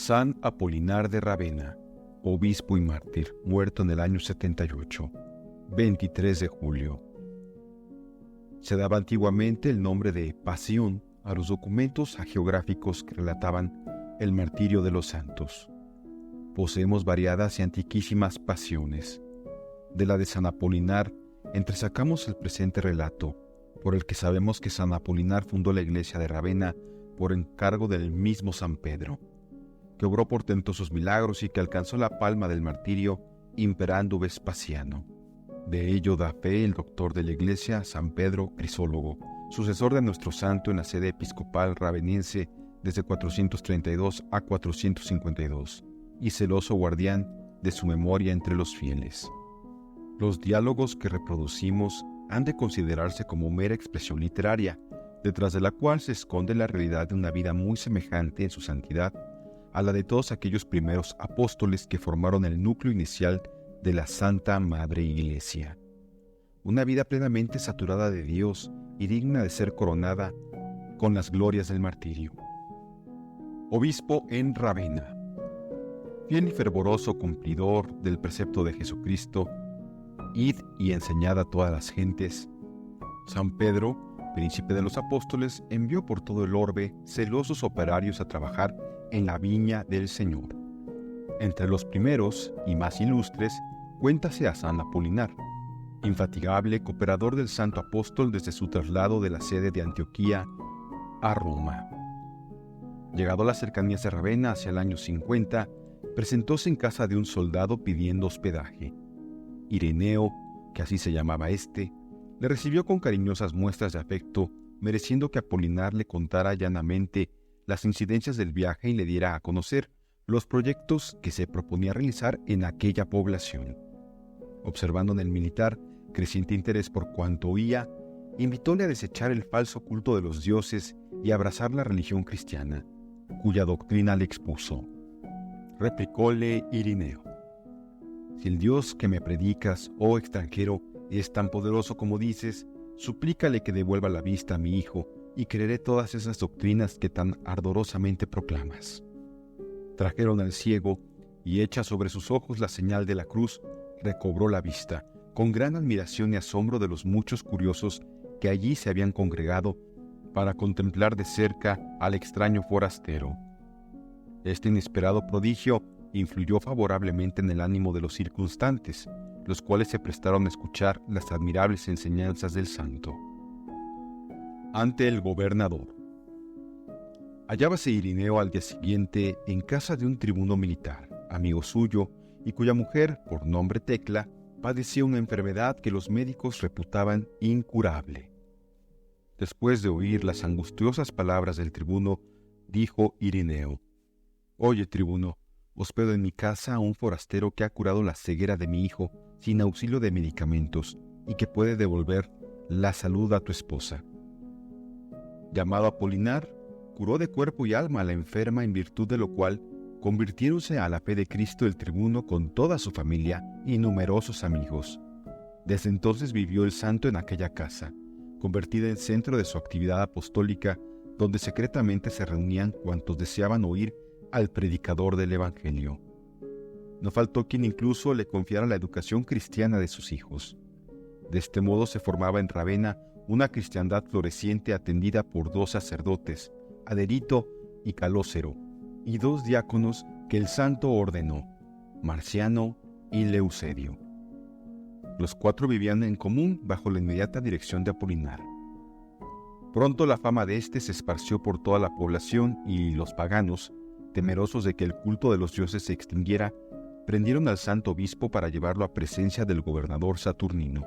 San Apolinar de Ravenna, obispo y mártir, muerto en el año 78, 23 de julio. Se daba antiguamente el nombre de Pasión a los documentos hagiográficos que relataban el martirio de los santos. Poseemos variadas y antiquísimas pasiones. De la de San Apolinar entresacamos el presente relato, por el que sabemos que San Apolinar fundó la iglesia de Ravenna por encargo del mismo San Pedro, que obró portentosos milagros y que alcanzó la palma del martirio imperando Vespasiano. De ello da fe el doctor de la iglesia, San Pedro Crisólogo, sucesor de nuestro santo en la sede episcopal raveniense desde 432 a 452, y celoso guardián de su memoria entre los fieles. Los diálogos que reproducimos han de considerarse como mera expresión literaria, detrás de la cual se esconde la realidad de una vida muy semejante en su santidad a la de todos aquellos primeros apóstoles que formaron el núcleo inicial de la Santa Madre Iglesia. Una vida plenamente saturada de Dios y digna de ser coronada con las glorias del martirio. Obispo en Ravenna. Fiel y fervoroso cumplidor del precepto de Jesucristo, id y enseñad a todas las gentes. San Pedro, príncipe de los apóstoles, envió por todo el orbe celosos operarios a trabajar en la viña del Señor. Entre los primeros y más ilustres, cuéntase a San Apolinar, infatigable cooperador del santo apóstol desde su traslado de la sede de Antioquía a Roma. Llegado a las cercanías de Ravenna hacia el año 50, presentóse en casa de un soldado pidiendo hospedaje. Ireneo, que así se llamaba le recibió con cariñosas muestras de afecto, mereciendo que Apolinar le contara llanamente las incidencias del viaje y le diera a conocer los proyectos que se proponía realizar en aquella población. Observando en el militar creciente interés por cuanto oía, invitóle a desechar el falso culto de los dioses y a abrazar la religión cristiana, cuya doctrina le expuso. Replicóle Ireneo: si el Dios que me predicas, oh extranjero, es tan poderoso como dices, suplícale que devuelva la vista a mi hijo, y creeré todas esas doctrinas que tan ardorosamente proclamas. Trajeron al ciego, y hecha sobre sus ojos la señal de la cruz, recobró la vista, con gran admiración y asombro de los muchos curiosos que allí se habían congregado para contemplar de cerca al extraño forastero. Este inesperado prodigio influyó favorablemente en el ánimo de los circunstantes, los cuales se prestaron a escuchar las admirables enseñanzas del santo. Ante el gobernador. Hallábase Ireneo al día siguiente en casa de un tribuno militar, amigo suyo, y cuya mujer, por nombre Tecla, padecía una enfermedad que los médicos reputaban incurable. Después de oír las angustiosas palabras del tribuno, dijo Ireneo: «Oye, tribuno, hospedo en mi casa a un forastero que ha curado la ceguera de mi hijo sin auxilio de medicamentos y que puede devolver la salud a tu esposa». Llamado Apolinar, curó de cuerpo y alma a la enferma, en virtud de lo cual convirtiéronse a la fe de Cristo el tribuno con toda su familia y numerosos amigos. Desde entonces vivió el santo en aquella casa, convertida en centro de su actividad apostólica, donde secretamente se reunían cuantos deseaban oír al predicador del Evangelio. No faltó quien incluso le confiara la educación cristiana de sus hijos. De este modo se formaba en Ravenna una cristiandad floreciente atendida por 2 sacerdotes, Aderito y Calócero, y 2 diáconos que el santo ordenó, Marciano y Leucerio. Los 4 vivían en común bajo la inmediata dirección de Apolinar. Pronto la fama de se esparció por toda la población y los paganos, temerosos de que el culto de los dioses se extinguiera, prendieron al santo obispo para llevarlo a presencia del gobernador Saturnino.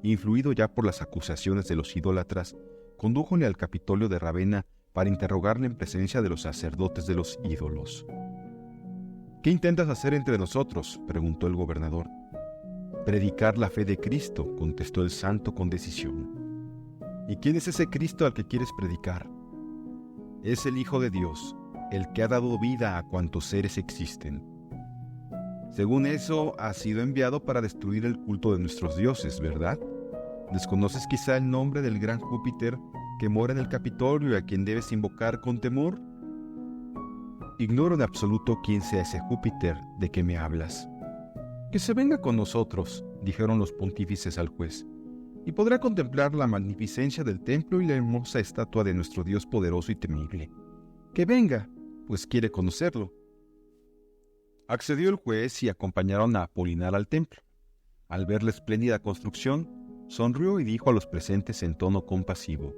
Influido ya por las acusaciones de los idólatras, condújole al Capitolio de Ravenna para interrogarle en presencia de los sacerdotes de los ídolos. «¿Qué intentas hacer entre nosotros?», preguntó el gobernador. «Predicar la fe de Cristo», contestó el santo con decisión. «¿Y quién es ese Cristo al que quieres predicar?». «Es el Hijo de Dios, el que ha dado vida a cuantos seres existen. Según eso, ha sido enviado para destruir el culto de nuestros dioses, ¿verdad? ¿Desconoces quizá el nombre del gran Júpiter que mora en el Capitolio y a quien debes invocar con temor?» Ignoro en absoluto quién sea ese Júpiter de que me hablas. Que se venga con nosotros, dijeron los pontífices al juez, y podrá contemplar la magnificencia del templo y la hermosa estatua de nuestro Dios poderoso y temible. Que venga, pues quiere conocerlo. Accedió el juez y acompañaron a Apolinar al templo. Al ver la espléndida construcción, sonrió y dijo a los presentes en tono compasivo: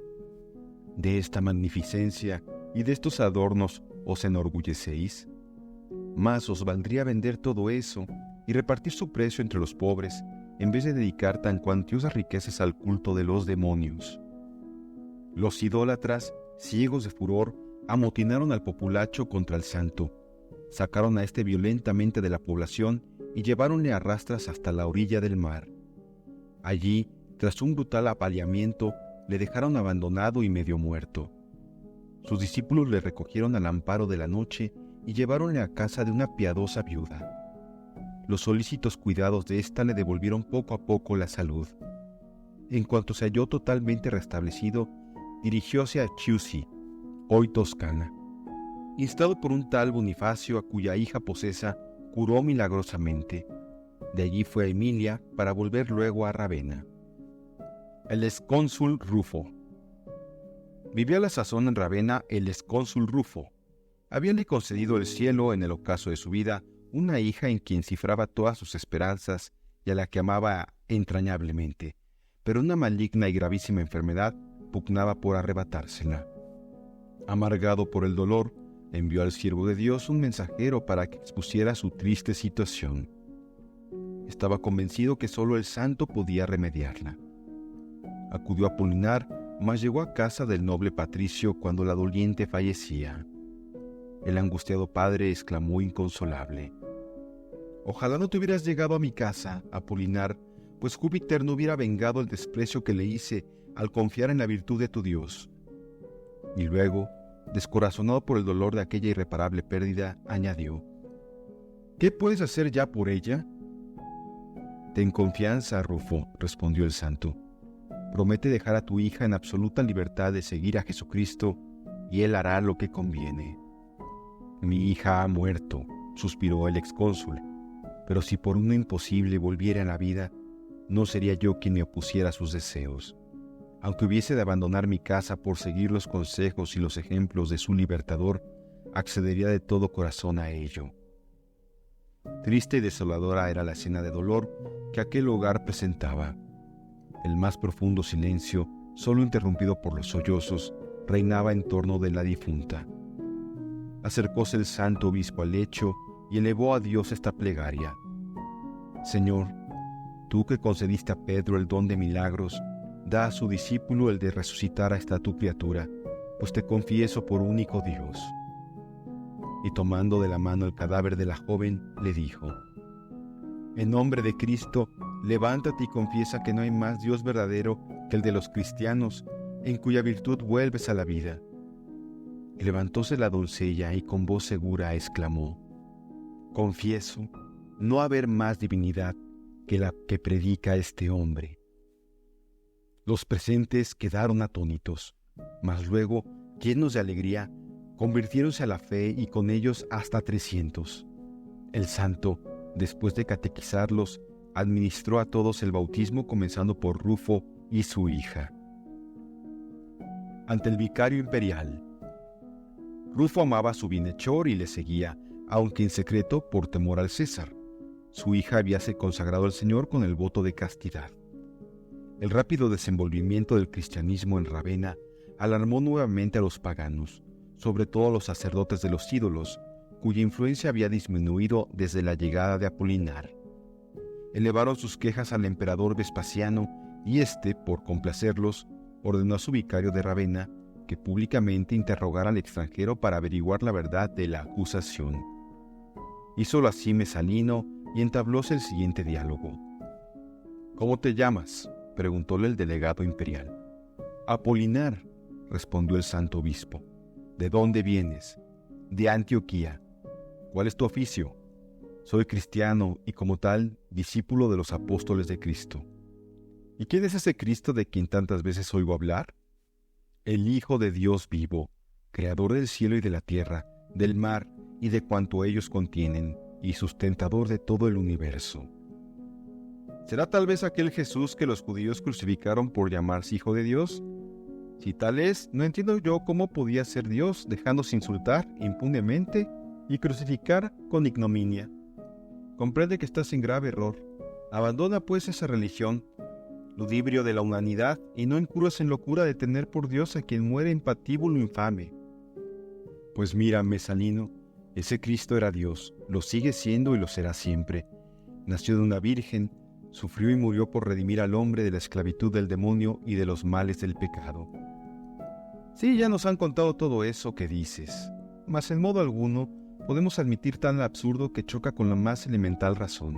«¿De esta magnificencia y de estos adornos os enorgullecéis? Más os valdría vender todo eso y repartir su precio entre los pobres, en vez de dedicar tan cuantiosas riquezas al culto de los demonios». Los idólatras, ciegos de furor, amotinaron al populacho contra el santo. Sacaron a este violentamente de la población y lleváronle a rastras hasta la orilla del mar. Allí, tras un brutal apaleamiento, le dejaron abandonado y medio muerto. Sus discípulos le recogieron al amparo de la noche y lleváronle a casa de una piadosa viuda. Los solícitos cuidados de ésta le devolvieron poco a poco la salud. En cuanto se halló totalmente restablecido, dirigióse a Chiusi, hoy Toscana, instado por un tal Bonifacio a cuya hija posesa curó milagrosamente. De allí fue a Emilia para volver luego a Ravenna. El excónsul Rufo. Vivía a la sazón en Ravenna el excónsul Rufo. Habíale concedido el cielo, en el ocaso de su vida, una hija en quien cifraba todas sus esperanzas y a la que amaba entrañablemente, pero una maligna y gravísima enfermedad pugnaba por arrebatársela. Amargado por el dolor, envió al siervo de Dios un mensajero para que expusiera su triste situación. Estaba convencido que solo el santo podía remediarla. Acudió a Apolinar, mas llegó a casa del noble patricio cuando la doliente fallecía. El angustiado padre exclamó inconsolable: «Ojalá no te hubieras llegado a mi casa, Apolinar, pues Júpiter no hubiera vengado el desprecio que le hice al confiar en la virtud de tu Dios». Y luego, descorazonado por el dolor de aquella irreparable pérdida, añadió: «¿Qué puedes hacer ya por ella?». «Ten confianza, Rufo», respondió el santo. «Promete dejar a tu hija en absoluta libertad de seguir a Jesucristo, y él hará lo que conviene». «Mi hija ha muerto», suspiró el excónsul, «pero si por uno imposible volviera a la vida, no sería yo quien me opusiera a sus deseos. Aunque hubiese de abandonar mi casa por seguir los consejos y los ejemplos de su libertador, accedería de todo corazón a ello». Triste y desoladora era la escena de dolor que aquel hogar presentaba. El más profundo silencio, solo interrumpido por los sollozos, reinaba en torno de la difunta. Acercóse el santo obispo al lecho y elevó a Dios esta plegaria: «Señor, tú que concediste a Pedro el don de milagros, da a su discípulo el de resucitar a esta tu criatura, pues te confieso por único Dios». Y tomando de la mano el cadáver de la joven, le dijo: «En nombre de Cristo, levántate y confiesa que no hay más Dios verdadero que el de los cristianos, en cuya virtud vuelves a la vida». Y levantóse la doncella y con voz segura exclamó: «Confieso no haber más divinidad que la que predica este hombre». Los presentes quedaron atónitos, mas luego, llenos de alegría, convirtiéronse a la fe y con ellos hasta 300. El santo, después de catequizarlos, administró a todos el bautismo, comenzando por Rufo y su hija. Ante el vicario imperial. Rufo amaba a su bienhechor y le seguía, aunque en secreto por temor al César. Su hija habíase consagrado al Señor con el voto de castidad. El rápido desenvolvimiento del cristianismo en Ravenna alarmó nuevamente a los paganos, sobre todo a los sacerdotes de los ídolos, cuya influencia había disminuido desde la llegada de Apolinar. Elevaron sus quejas al emperador Vespasiano y éste, por complacerlos, ordenó a su vicario de Ravenna que públicamente interrogara al extranjero para averiguar la verdad de la acusación. Hízolo así Mesalino y entablóse el siguiente diálogo. «¿Cómo te llamas?», preguntóle el delegado imperial. «Apolinar», respondió el santo obispo. «¿De dónde vienes?». «De Antioquía». «¿Cuál es tu oficio?». «Soy cristiano y como tal, discípulo de los apóstoles de Cristo». «¿Y quién es ese Cristo de quien tantas veces oigo hablar?». «El Hijo de Dios vivo, creador del cielo y de la tierra, del mar y de cuanto ellos contienen, y sustentador de todo el universo. ¿Será tal vez aquel Jesús que los judíos crucificaron por llamarse Hijo de Dios? Si tal es, no entiendo yo cómo podía ser Dios dejándose insultar impunemente y crucificar con ignominia. Comprende que estás en grave error. Abandona pues esa religión, ludibrio de la humanidad, y no incurras en locura de tener por Dios a quien muere en patíbulo infame. Pues mira, Mesanino, ese Cristo era Dios, lo sigue siendo y lo será siempre. Nació de una virgen, sufrió y murió por redimir al hombre de la esclavitud del demonio y de los males del pecado. Sí, ya nos han contado todo eso que dices, mas en modo alguno podemos admitir tan absurdo que choca con la más elemental razón.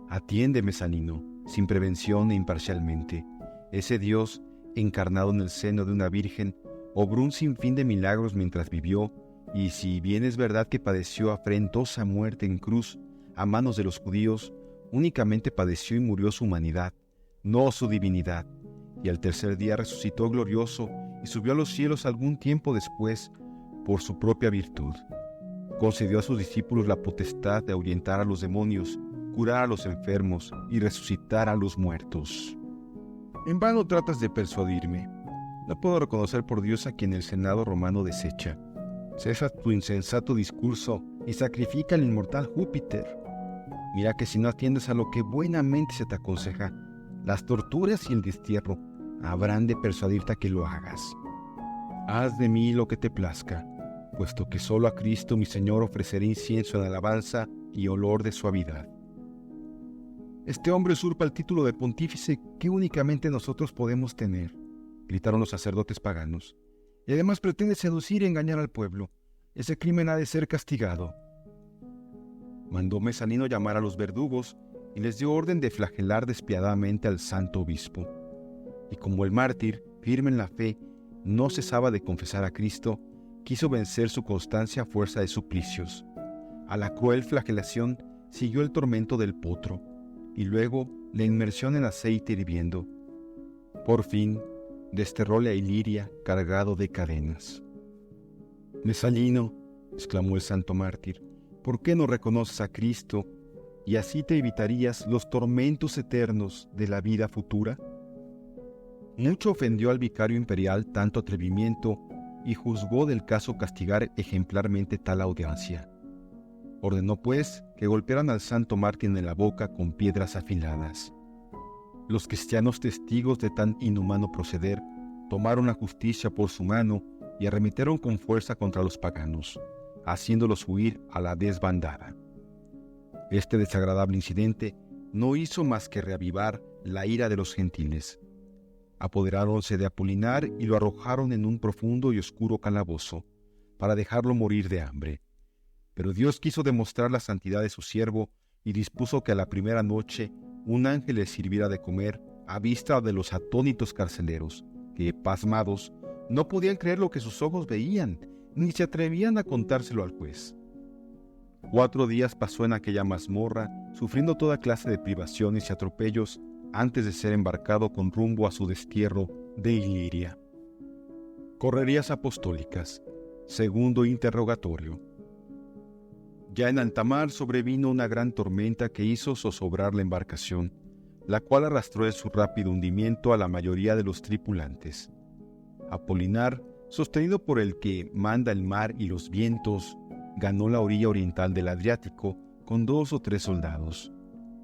Atiende, Mesanino, sin prevención e imparcialmente. Ese Dios, encarnado en el seno de una virgen, obró un sinfín de milagros mientras vivió, y si bien es verdad que padeció afrentosa muerte en cruz a manos de los judíos, únicamente padeció y murió su humanidad, no su divinidad, y al tercer día resucitó glorioso y subió a los cielos algún tiempo después por su propia virtud. Concedió a sus discípulos la potestad de ahuyentar a los demonios, curar a los enfermos y resucitar a los muertos. En vano tratas de persuadirme. No puedo reconocer por Dios a quien el Senado romano desecha. Cesa tu insensato discurso y sacrifica al inmortal Júpiter. Mira que si no atiendes a lo que buenamente se te aconseja, las torturas y el destierro habrán de persuadirte a que lo hagas. Haz de mí lo que te plazca, puesto que solo a Cristo mi Señor ofreceré incienso en alabanza y olor de suavidad. Este hombre usurpa el título de pontífice que únicamente nosotros podemos tener, gritaron los sacerdotes paganos, y además pretende seducir y engañar al pueblo. Ese crimen ha de ser castigado. Mandó Mesanino llamar a los verdugos y les dio orden de flagelar despiadadamente al santo obispo. Y como el mártir, firme en la fe, no cesaba de confesar a Cristo, quiso vencer su constancia a fuerza de suplicios. A la cruel flagelación siguió el tormento del potro, y luego la inmersión en aceite hirviendo. Por fin, desterróle a Iliria cargado de cadenas. «Mesanino», exclamó el santo mártir, «¿por qué no reconoces a Cristo y así te evitarías los tormentos eternos de la vida futura?» Mucho ofendió al vicario imperial tanto atrevimiento y juzgó del caso castigar ejemplarmente tal audacia. Ordenó pues que golpearan al santo mártir en la boca con piedras afiladas. Los cristianos testigos de tan inhumano proceder tomaron la justicia por su mano y arremetieron con fuerza contra los paganos, haciéndolos huir a la desbandada. Este desagradable incidente no hizo más que reavivar la ira de los gentiles. Apoderáronse de Apolinar y lo arrojaron en un profundo y oscuro calabozo, para dejarlo morir de hambre. Pero Dios quiso demostrar la santidad de su siervo y dispuso que a la primera noche un ángel le sirviera de comer a vista de los atónitos carceleros, que, pasmados, no podían creer lo que sus ojos veían, ni se atrevían a contárselo al juez. 4 días pasó en aquella mazmorra, sufriendo toda clase de privaciones y atropellos, antes de ser embarcado con rumbo a su destierro de Iliria. Correrías apostólicas. Segundo interrogatorio. Ya en alta mar sobrevino una gran tormenta que hizo zozobrar la embarcación, la cual arrastró en su rápido hundimiento a la mayoría de los tripulantes. Apolinar, sostenido por el que manda el mar y los vientos, ganó la orilla oriental del Adriático con 2 o 3 soldados.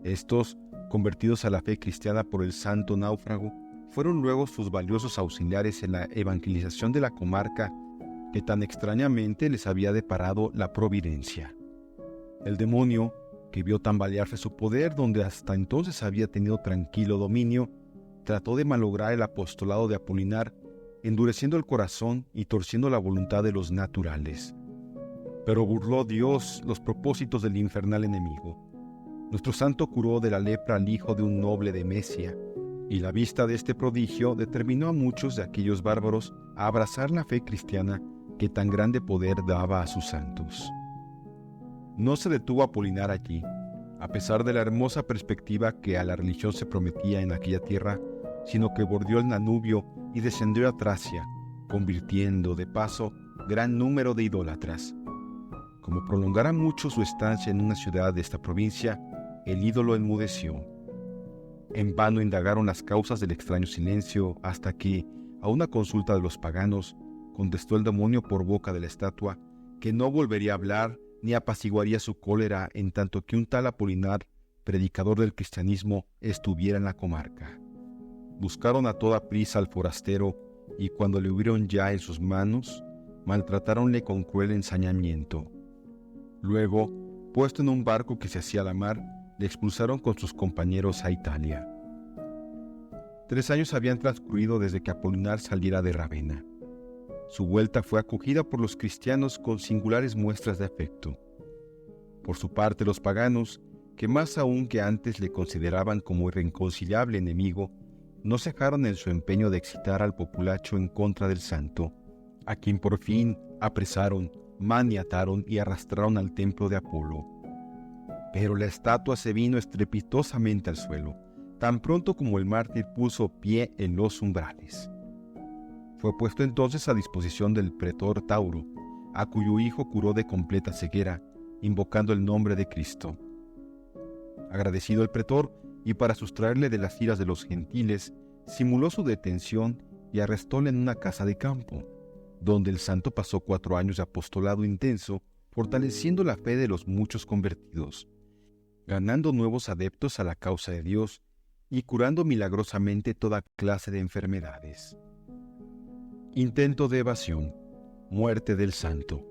Estos, convertidos a la fe cristiana por el santo náufrago, fueron luego sus valiosos auxiliares en la evangelización de la comarca que tan extrañamente les había deparado la providencia. El demonio, que vio tambalearse su poder donde hasta entonces había tenido tranquilo dominio, trató de malograr el apostolado de Apolinar, endureciendo el corazón y torciendo la voluntad de los naturales. Pero burló Dios los propósitos del infernal enemigo. Nuestro santo curó de la lepra al hijo de un noble de Mesia, y la vista de este prodigio determinó a muchos de aquellos bárbaros a abrazar la fe cristiana que tan grande poder daba a sus santos. No se detuvo Apolinar allí, a pesar de la hermosa perspectiva que a la religión se prometía en aquella tierra, sino que bordeó el Danubio y descendió a Tracia, convirtiendo de paso gran número de idólatras. Como prolongara mucho su estancia en una ciudad de esta provincia, el ídolo enmudeció. En vano indagaron las causas del extraño silencio hasta que, a una consulta de los paganos, contestó el demonio por boca de la estatua que no volvería a hablar ni apaciguaría su cólera en tanto que un tal Apolinar, predicador del cristianismo, estuviera en la comarca. Buscaron a toda prisa al forastero y cuando le hubieron ya en sus manos, maltratáronle con cruel ensañamiento. Luego, puesto en un barco que se hacía a la mar, le expulsaron con sus compañeros a Italia. 3 años habían transcurrido desde que Apolinar saliera de Ravenna. Su vuelta fue acogida por los cristianos con singulares muestras de afecto. Por su parte, los paganos, que más aún que antes le consideraban como irreconciliable enemigo, no cejaron en su empeño de excitar al populacho en contra del santo, a quien por fin apresaron, maniataron y arrastraron al templo de Apolo. Pero la estatua se vino estrepitosamente al suelo, tan pronto como el mártir puso pie en los umbrales. Fue puesto entonces a disposición del pretor Tauro, a cuyo hijo curó de completa ceguera, invocando el nombre de Cristo. Agradecido el pretor, y para sustraerle de las iras de los gentiles, simuló su detención y arrestóle en una casa de campo, donde el santo pasó 4 años de apostolado intenso, fortaleciendo la fe de los muchos convertidos, ganando nuevos adeptos a la causa de Dios y curando milagrosamente toda clase de enfermedades. Intento de evasión, muerte del santo.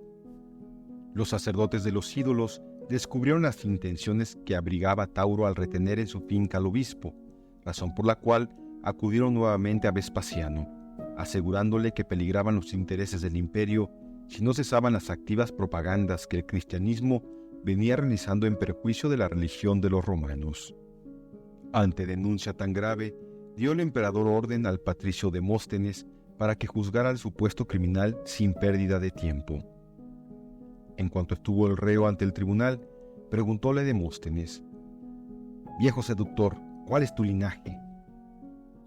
Los sacerdotes de los ídolos descubrieron las intenciones que abrigaba Tauro al retener en su finca al obispo, razón por la cual acudieron nuevamente a Vespasiano, asegurándole que peligraban los intereses del imperio si no cesaban las activas propagandas que el cristianismo venía realizando en perjuicio de la religión de los romanos. Ante denuncia tan grave, dio el emperador orden al patricio Demóstenes para que juzgara al supuesto criminal sin pérdida de tiempo. En cuanto estuvo el reo ante el tribunal, preguntóle Demóstenes: «Viejo seductor, ¿cuál es tu linaje?»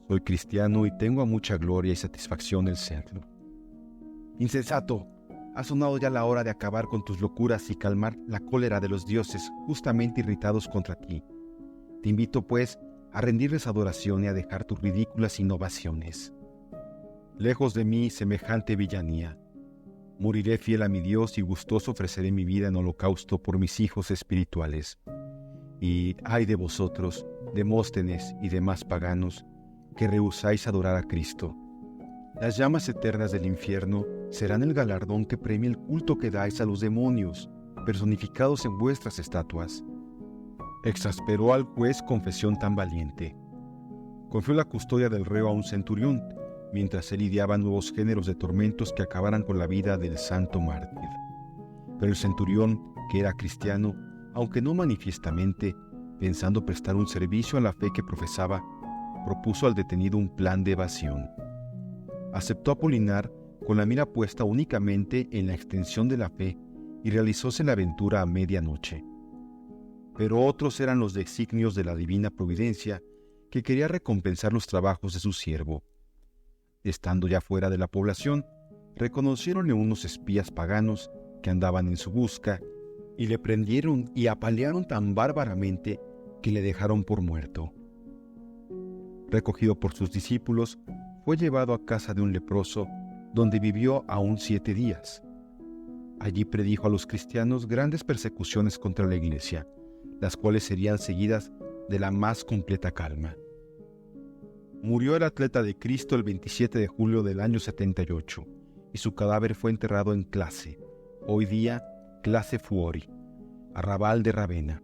«Soy cristiano y tengo a mucha gloria y satisfacción el serlo». «Insensato, ha sonado ya la hora de acabar con tus locuras y calmar la cólera de los dioses justamente irritados contra ti. Te invito, pues, a rendirles adoración y a dejar tus ridículas innovaciones. Lejos de mí semejante villanía. Moriré fiel a mi Dios y gustoso ofreceré mi vida en holocausto por mis hijos espirituales. Y ay de vosotros, Demóstenes y demás paganos, que rehusáis adorar a Cristo. Las llamas eternas del infierno serán el galardón que premie el culto que dais a los demonios, personificados en vuestras estatuas». Exasperó al juez confesión tan valiente. Confió la custodia del reo a un centurión, mientras él ideaba nuevos géneros de tormentos que acabaran con la vida del santo mártir. Pero el centurión, que era cristiano, aunque no manifiestamente, pensando prestar un servicio a la fe que profesaba, propuso al detenido un plan de evasión. Aceptó Apolinar con la mira puesta únicamente en la extensión de la fe y realizóse la aventura a medianoche. Pero otros eran los designios de la divina providencia, que quería recompensar los trabajos de su siervo. Estando ya fuera de la población, reconocieronle unos espías paganos que andaban en su busca, y le prendieron y apalearon tan bárbaramente que le dejaron por muerto. Recogido por sus discípulos, fue llevado a casa de un leproso, donde vivió aún 7 días. Allí predijo a los cristianos grandes persecuciones contra la iglesia, las cuales serían seguidas de la más completa calma. Murió el atleta de Cristo el 27 de julio del año 78, y su cadáver fue enterrado en Clase, hoy día Clase Fuori, arrabal de Ravenna.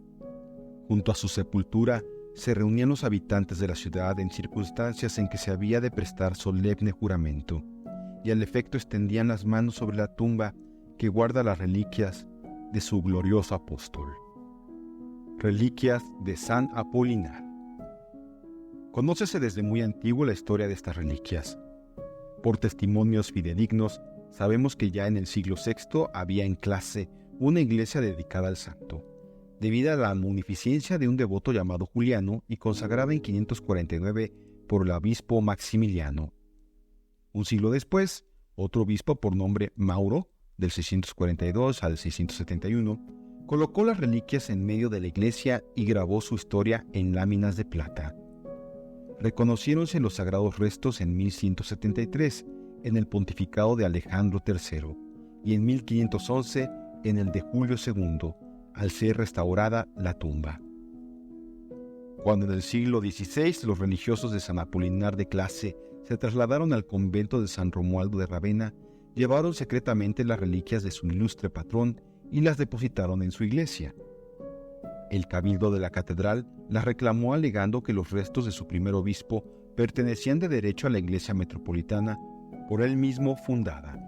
Junto a su sepultura se reunían los habitantes de la ciudad en circunstancias en que se había de prestar solemne juramento, y al efecto extendían las manos sobre la tumba que guarda las reliquias de su glorioso apóstol. Reliquias de San Apolinar. Conócese desde muy antiguo la historia de estas reliquias. Por testimonios fidedignos, sabemos que ya en el siglo VI había en Clase una iglesia dedicada al santo, debido a la munificencia de un devoto llamado Juliano y consagrada en 549 por el obispo Maximiliano. Un siglo después, otro obispo por nombre Mauro del 642 al 671, colocó las reliquias en medio de la iglesia y grabó su historia en láminas de plata. Reconociéronse los sagrados restos en 1173, en el pontificado de Alejandro III, y en 1511 en el de Julio II, al ser restaurada la tumba. Cuando en el siglo XVI los religiosos de San Apolinar de Clase se trasladaron al convento de San Romualdo de Ravenna, llevaron secretamente las reliquias de su ilustre patrón y las depositaron en su iglesia. El cabildo de la catedral las reclamó alegando que los restos de su primer obispo pertenecían de derecho a la iglesia metropolitana por él mismo fundada.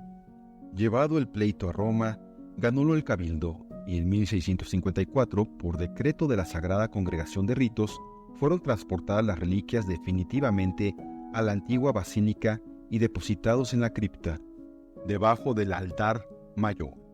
Llevado el pleito a Roma, ganólo el cabildo y en 1654, por decreto de la Sagrada Congregación de Ritos, fueron transportadas las reliquias definitivamente a la antigua basílica y depositados en la cripta, debajo del altar mayor.